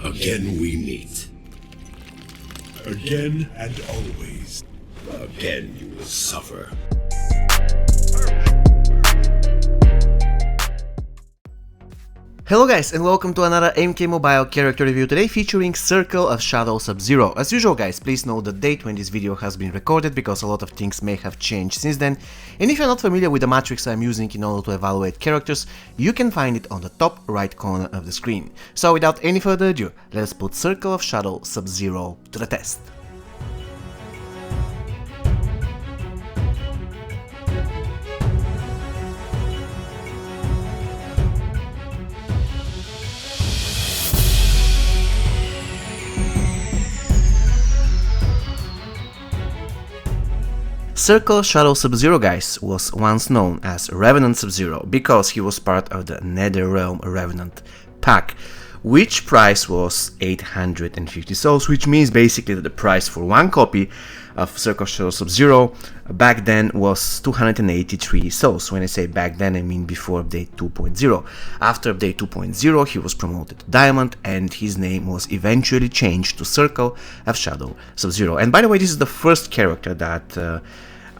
Again we meet. Again and always. Again you will suffer. Hello guys, and welcome to another MK Mobile character review, today featuring Circle of Shadow Sub-Zero. As usual guys, please note the date when this video has been recorded, because a lot of things may have changed since then. And if you're not familiar with the matrix I'm using in order to evaluate characters, you can find it on the top right corner of the screen. So without any further ado, let's put Circle of Shadow Sub-Zero to the test. Circle Shadow Sub-Zero guys was once known as Revenant Sub-Zero because he was part of the Netherrealm Revenant pack, which price was 850 souls, which means basically that the price for one copy of Circle Shadow Sub-Zero back then was 283 souls. When I say back then, I mean before update 2.0. After update 2.0, he was promoted to Diamond, and his name was eventually changed to Circle of Shadow Sub-Zero. And by the way, this is the first character that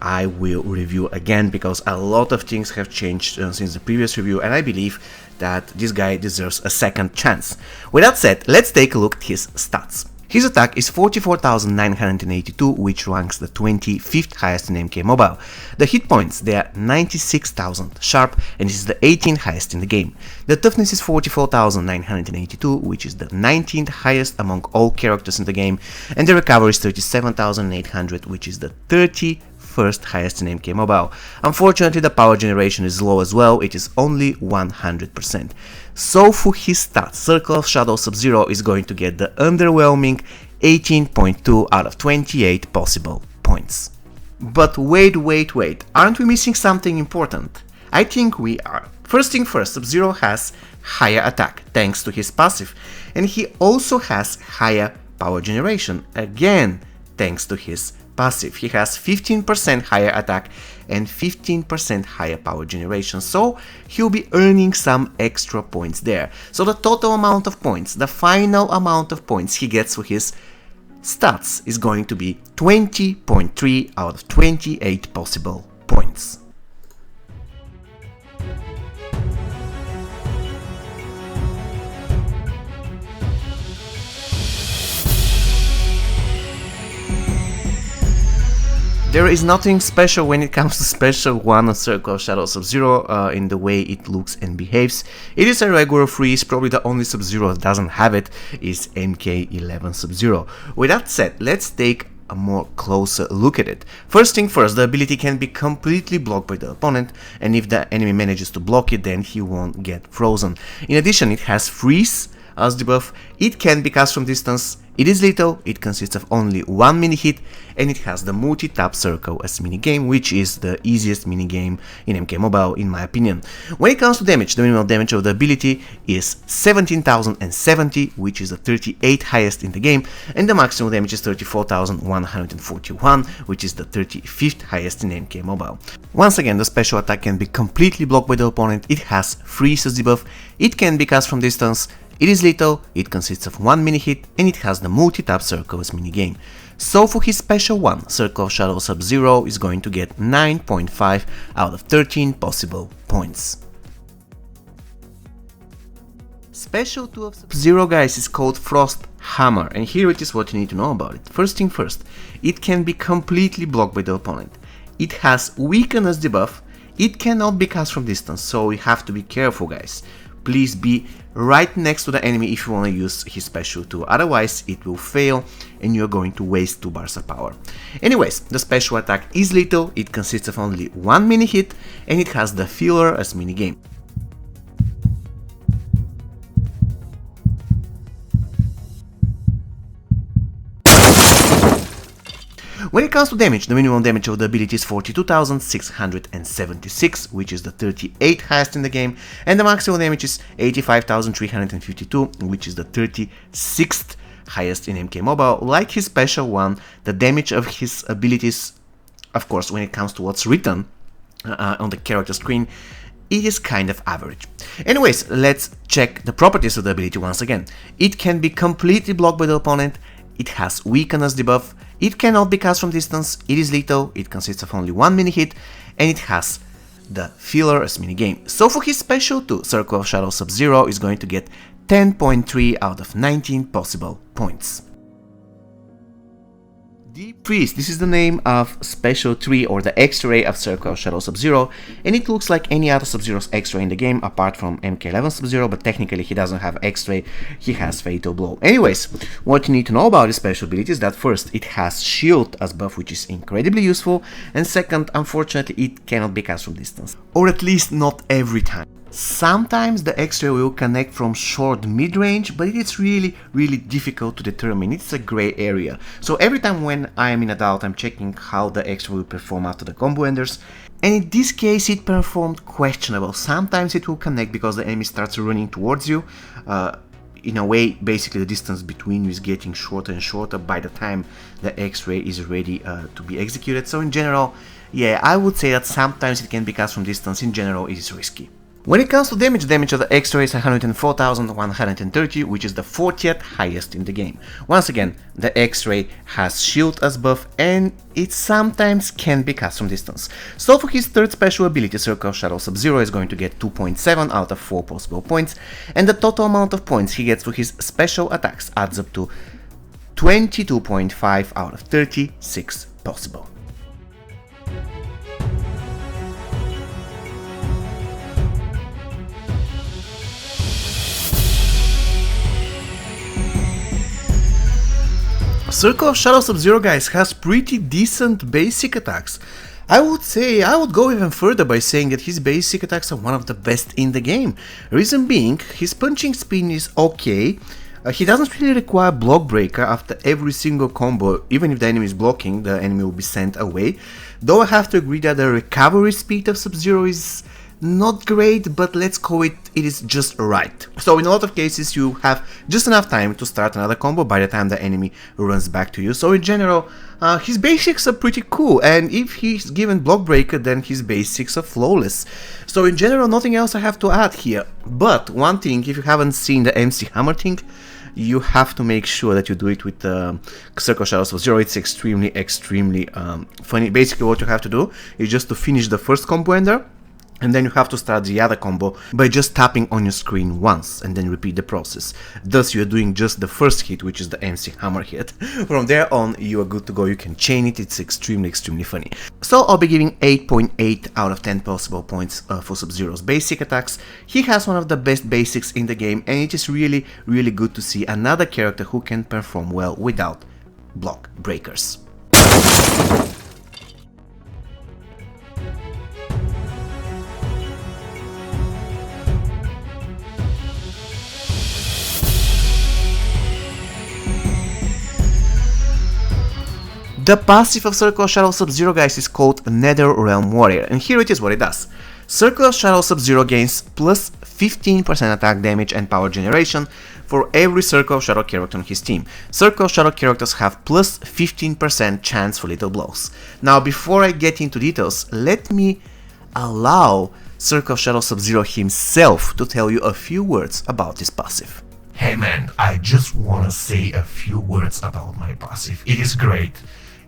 I will review again, because a lot of things have changed since the previous review, and I believe that this guy deserves a second chance. With that said, let's take a look at his stats. His attack is 44,982, which ranks the 25th highest in MK Mobile. The hit points, they are 96,000 sharp, and this is the 18th highest in the game. The toughness is 44,982, which is the 19th highest among all characters in the game, and the recovery is 37,800, which is the 31st highest in MK Mobile. Unfortunately, the power generation is low as well, it is only 100%. So for his stats, Circle of Shadow Sub-Zero is going to get the underwhelming 18.2 out of 28 possible points. But wait, aren't we missing something important? I think we are. First thing first, Sub-Zero has higher attack thanks to his passive, and he also has higher power generation, again thanks to his passive. He has 15% higher attack and 15% higher power generation, so he'll be earning some extra points there. So the total amount of points, the final amount of points he gets for his stats is going to be 20.3 out of 28 possible points. There is nothing special when it comes to Special 1 on Circle of Shadow Sub-Zero in the way it looks and behaves. It is a regular freeze, probably the only Sub-Zero that doesn't have it is MK11 Sub-Zero. With that said, let's take a more closer look at it. First thing first, the ability can be completely blocked by the opponent, and if the enemy manages to block it, then he won't get frozen. In addition, it has freeze as debuff, it can be cast from distance, it is lethal, it consists of only one mini hit, and it has the multi-tap circle as minigame, which is the easiest minigame in MK Mobile in my opinion. When it comes to damage, the minimum damage of the ability is 17,070, which is the 38th highest in the game, and the maximum damage is 34,141, which is the 35th highest in MK Mobile. Once again, the special attack can be completely blocked by the opponent, it has freeze as debuff, it can be cast from distance, it is lethal, it consists of one mini hit, and it has the multi-tap circle as minigame. So for his special one, Circle of Shadow Sub-Zero is going to get 9.5 out of 13 possible points. Special 2 of Sub-Zero guys is called Frost Hammer, and here it is what you need to know about it. First thing first, it can be completely blocked by the opponent. It has Weaken as debuff, it cannot be cast from distance, so you have to be careful guys. Please be right next to the enemy if you want to use his special 2, otherwise it will fail and you're going to waste 2 bars of power. Anyways, the special attack is lethal, it consists of only one mini hit, and it has the filler as minigame. When it comes to damage, the minimum damage of the ability is 42,676, which is the 38th highest in the game, and the maximum damage is 85,352, which is the 36th highest in MK Mobile. Like his special one, the damage of his abilities, of course, when it comes to what's written on the character screen, it is kind of average. Anyways, let's check the properties of the ability once again. It can be completely blocked by the opponent, it has weakness debuff, it cannot be cast from distance, it is lethal, it consists of only 1 mini hit, and it has the filler as minigame. So for his special 2, Circle of Shadow Sub-Zero is going to get 10.3 out of 19 possible points. Deep Freeze, this is the name of Special 3 or the X-Ray of Circle of Shadow Sub-Zero, and it looks like any other Sub-Zero's X-Ray in the game apart from MK11 Sub-Zero, but technically he doesn't have X-Ray, he has Fatal Blow. Anyways, what you need to know about this special ability is that first, it has Shield as buff, which is incredibly useful, and second, unfortunately, it cannot be cast from distance. Or at least not every time. Sometimes the X-Ray will connect from short mid-range, but it is really difficult to determine. It's a gray area. So every time when I am in a doubt, I'm checking how the X-Ray will perform after the combo enders. And in this case it performed questionable. Sometimes it will connect because the enemy starts running towards you. In a way, basically the distance between you is getting shorter and shorter by the time the X-Ray is ready to be executed. So in general, yeah, I would say that sometimes it can be cast from distance. In general, it is risky. When it comes to damage of the X-Ray is 104,130, which is the 40th highest in the game. Once again, the X-Ray has Shield as buff, and it sometimes can be cast from distance. So for his third special ability, Circle of Shadow Sub-Zero is going to get 2.7 out of 4 possible points, and the total amount of points he gets for his special attacks adds up to 22.5 out of 36 possible. Circle of Shadow Sub-Zero, guys, has pretty decent basic attacks. I would go even further by saying that his basic attacks are one of the best in the game. Reason being, his punching speed is okay. He doesn't really require block breaker after every single combo. Even if the enemy is blocking, the enemy will be sent away. Though I have to agree that the recovery speed of Sub-Zero is not great, but let's call it is just right. So in a lot of cases you have just enough time to start another combo by the time the enemy runs back to you. So in general, his basics are pretty cool, and if he's given block breaker, then his basics are flawless. So in general, nothing else I have to add here. But one thing, if you haven't seen the MC Hammer thing, you have to make sure that you do it with Circle of Shadow Sub-Zero. It's extremely funny. Basically what you have to do is just to finish the first combo ender, and then you have to start the other combo by just tapping on your screen once and then repeat the process. Thus you are doing just the first hit, which is the MC Hammer hit. From there on you are good to go, you can chain it, it's extremely funny. So I'll be giving 8.8 out of 10 possible points for Sub-Zero's basic attacks. He has one of the best basics in the game, and it is really good to see another character who can perform well without block breakers. The passive of Circle of Shadow Sub-Zero, guys, is called Nether Realm Warrior, and here it is what it does. Circle of Shadow Sub-Zero gains plus 15% attack damage and power generation for every Circle of Shadow character on his team. Circle of Shadow characters have plus 15% chance for lethal blows. Now, before I get into details, let me allow Circle of Shadow Sub-Zero himself to tell you a few words about this passive. Hey man, I just wanna say a few words about my passive. It is great.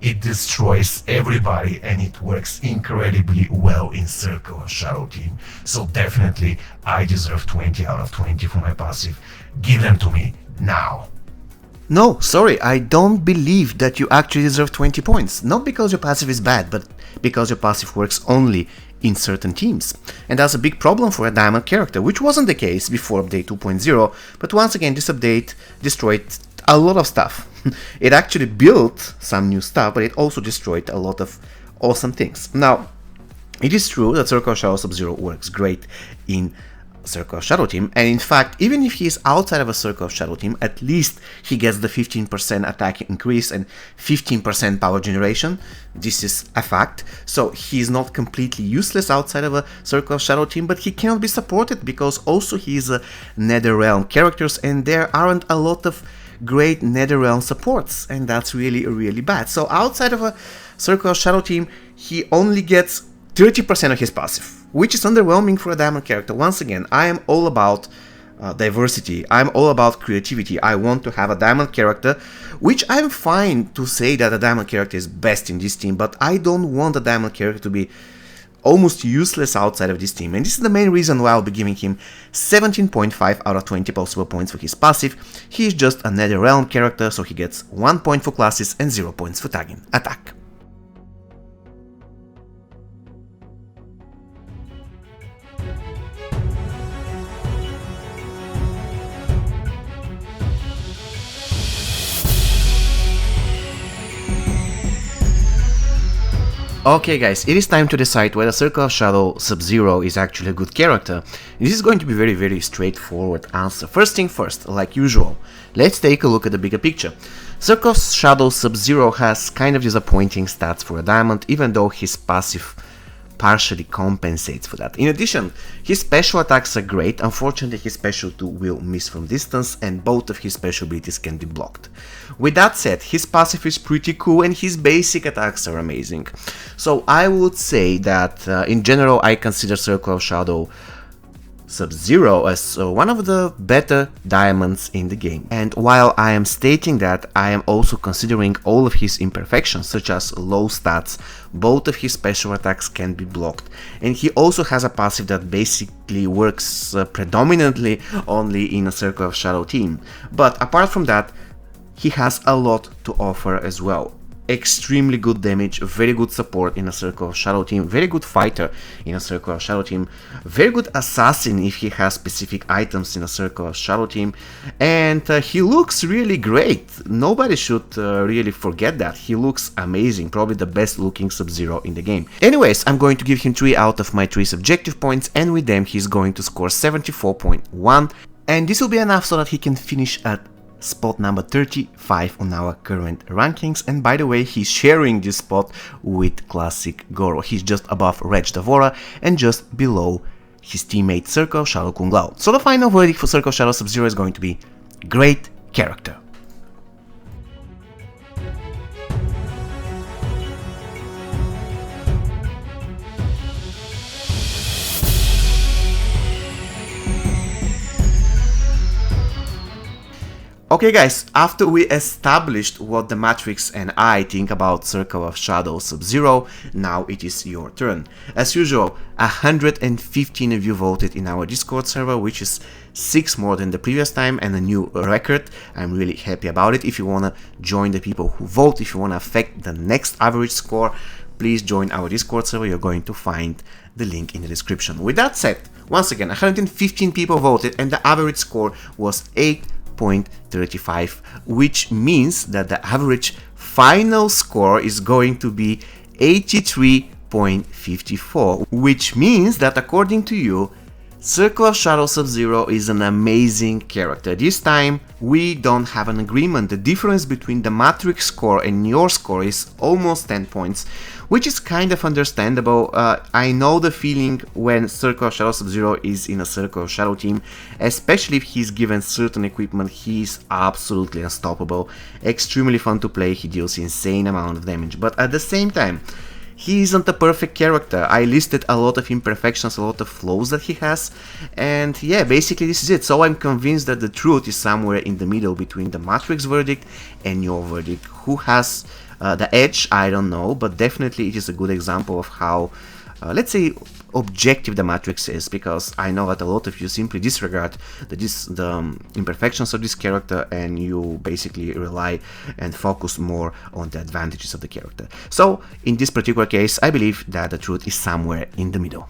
It destroys everybody and it works incredibly well in Circle of Shadow team. So definitely I deserve 20 out of 20 for my passive. Give them to me now. No, sorry, I don't believe that you actually deserve 20 points. Not because your passive is bad, but because your passive works only in certain teams. And that's a big problem for a diamond character, which wasn't the case before update 2.0, but once again this update destroyed a lot of stuff. It actually built some new stuff, but it also destroyed a lot of awesome things. Now, it is true that Circle of Shadow Sub-Zero works great in Circle of Shadow team, and in fact, even if he is outside of a Circle of Shadow team, at least he gets the 15% attack increase and 15% power generation. This is a fact. So he is not completely useless outside of a Circle of Shadow team, but he cannot be supported because also he is a NetherRealm characters, and there aren't a lot of great NetherRealm supports, and that's really bad. So outside of a Circle of Shadow team, he only gets 30% of his passive. which is underwhelming for a Diamond character. Once again, I am all about diversity. I'm all about creativity. I want to have a Diamond character, which I'm fine to say that a Diamond character is best in this team, but I don't want a Diamond character to be almost useless outside of this team, and this is the main reason why I'll be giving him 17.5 out of 20 possible points for his passive. He is just a NetherRealm character, so he gets 1 point for classes and 0 points for tagging attack. Okay guys, it is time to decide whether Circle of Shadow Sub-Zero is actually a good character. This is going to be very straightforward answer. First thing first, like usual, let's take a look at the bigger picture. Circle of Shadow Sub-Zero has kind of disappointing stats for a Diamond, even though his passive partially compensates for that. In addition, his special attacks are great. Unfortunately, his special 2 will miss from distance, and both of his special abilities can be blocked. With that said, his passive is pretty cool and his basic attacks are amazing. So I would say that in general I consider Circle of Shadow Sub-Zero as one of the better diamonds in the game. And while I am stating that, I am also considering all of his imperfections, such as low stats. Both of his special attacks can be blocked, and he also has a passive that basically works predominantly only in a Circle of Shadow team. But apart from that, he has a lot to offer as well. Extremely good damage, very good support in a Circle of Shadow team, very good fighter in a Circle of Shadow team, very good assassin if he has specific items in a Circle of Shadow team, and he looks really great. Nobody should really forget that. He looks amazing, probably the best looking Sub-Zero in the game. Anyways, I'm going to give him 3 out of my 3 subjective points, and with them he's going to score 74.1, and this will be enough so that he can finish at spot number 35 on our current rankings. And by the way, he's sharing this spot with Classic Goro. He's just above Reg Davora and just below his teammate Circle of Shadow Kung Lao. So the final verdict for Circle of Shadow Sub-Zero is going to be great character. Okay guys, after we established what the Matrix and I think about Circle of Shadow Sub-Zero, now it is your turn. As usual, 115 of you voted in our Discord server, which is 6 more than the previous time and a new record. I'm really happy about it. If you wanna join the people who vote, if you wanna affect the next average score, please join our Discord server. You're going to find the link in the description. With that said, once again, 115 people voted and the average score was 8.35, which means that the average final score is going to be 83.54, which means that according to you, Circle of Shadow Sub-Zero is an amazing character. This time we don't have an agreement. The difference between the Matrix score and your score is almost 10 points, which is kind of understandable. I know the feeling when Circle of Shadow Sub-Zero is in a Circle of Shadow team, especially if he's given certain equipment. He's absolutely unstoppable, extremely fun to play, he deals insane amount of damage, but at the same time, he isn't a perfect character. I listed a lot of imperfections, a lot of flaws that he has, and yeah, basically this is it. So I'm convinced that the truth is somewhere in the middle between the Matrix verdict and your verdict. Who has the edge? I don't know, but definitely it is a good example of how, let's say, objective the Matrix is, because I know that a lot of you simply disregard the imperfections of this character and you basically rely and focus more on the advantages of the character. So in this particular case, I believe that the truth is somewhere in the middle.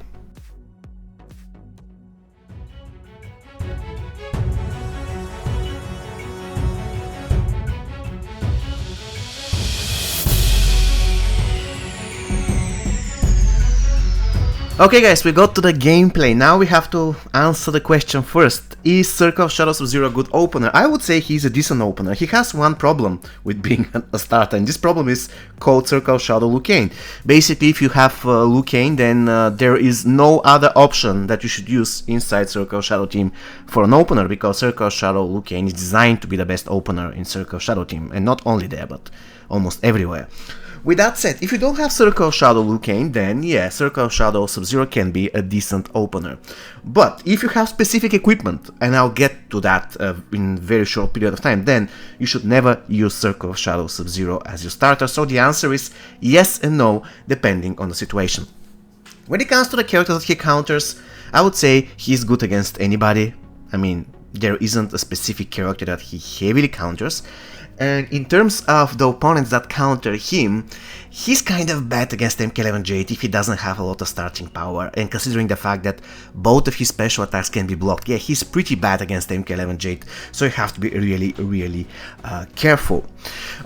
Okay guys, we got to the gameplay. Now we have to answer the question first. Is Circle of Shadow Sub-Zero a good opener? I would say he's a decent opener. He has one problem with being a starter, and this problem is called Circle of Shadow Liu Kang. Basically, if you have Liu Kang, then there is no other option that you should use inside Circle of Shadow team for an opener, because Circle of Shadow Liu Kang is designed to be the best opener in Circle of Shadow team, and not only there, but almost everywhere. With that said, if you don't have Circle of Shadow Liu Kang, then yeah, Circle of Shadow Sub-Zero can be a decent opener. But if you have specific equipment, and I'll get to that in a very short period of time, then you should never use Circle of Shadow Sub-Zero as your starter. So the answer is yes and no, depending on the situation. When it comes to the characters that he counters, I would say he's good against anybody. I mean, there isn't a specific character that he heavily counters. And in terms of the opponents that counter him, he's kind of bad against MK11 Jade if he doesn't have a lot of starting power, and considering the fact that both of his special attacks can be blocked, yeah, he's pretty bad against MK11 Jade, so you have to be really careful.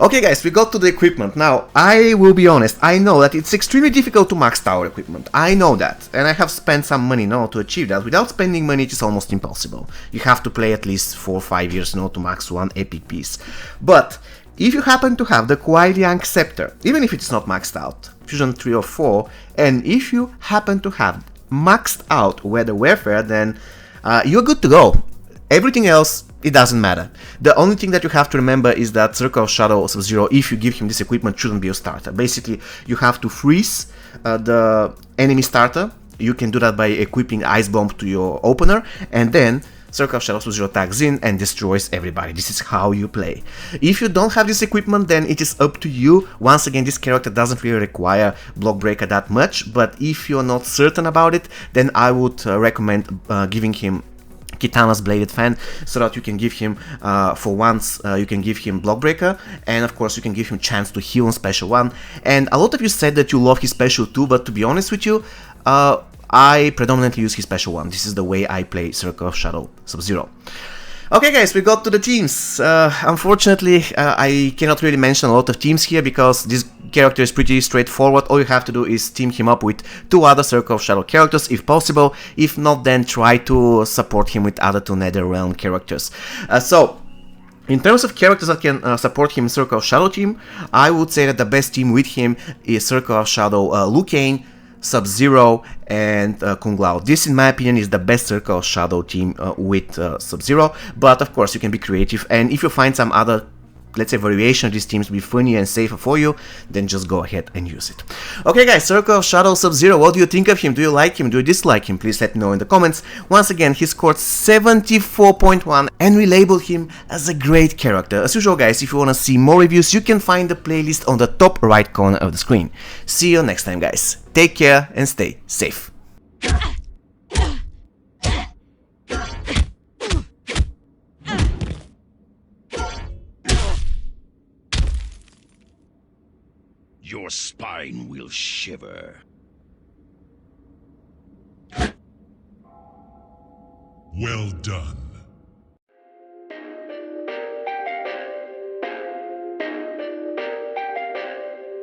Okay guys, we got to the equipment. Now, I will be honest, I know that it's extremely difficult to max tower equipment, I know that, and I have spent some money now to achieve that. Without spending money, it is almost impossible. You have to play at least 4 or 5 years now to max one epic piece. But if you happen to have the Kuai Liang Scepter, even if it's not maxed out, Fusion 3 or 4, and if you happen to have maxed out Weather Warfare, then you're good to go. Everything else, it doesn't matter. The only thing that you have to remember is that Circle of Shadow Sub-Zero, if you give him this equipment, shouldn't be a starter. Basically, you have to freeze the enemy starter. You can do that by equipping Ice Bomb to your opener, and then Circle of Shadow Sub-Zero tags in and destroys everybody. This is how you play. If you don't have this equipment, then it is up to you. Once again, this character doesn't really require Block Breaker that much, but if you're not certain about it, then I would recommend giving him Kitana's Bladed Fan, so that you can give him, for once, you can give him Block Breaker, and of course you can give him chance to heal on Special 1. And a lot of you said that you love his Special 2, but to be honest with you, I predominantly use his Special 1. This is the way I play Circle of Shadow Sub-Zero. Okay guys, we got to the teams. Unfortunately, I cannot really mention a lot of teams here because this character is pretty straightforward. All you have to do is team him up with 2 other Circle of Shadow characters if possible. If not, then try to support him with other 2 NetherRealm characters. In terms of characters that can support him in Circle of Shadow team, I would say that the best team with him is Circle of Shadow Liu Kang, Sub-Zero, and Kung Lao. This, in my opinion, is the best Circle of Shadow team with Sub-Zero, but of course you can be creative, and if you find some other, let's say, variation of these teams to be funnier and safer for you, then just go ahead and use it. Okay guys, Circle of Shadow Sub-Zero, what do you think of him? Do you like him? Do you dislike him? Please let me know in the comments. Once again, he scored 74.1 and we labeled him as a great character. As usual guys, if you want to see more reviews, you can find the playlist on the top right corner of the screen. See you next time guys. Take care and stay safe. Your spine will shiver. Well done.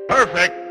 Perfect.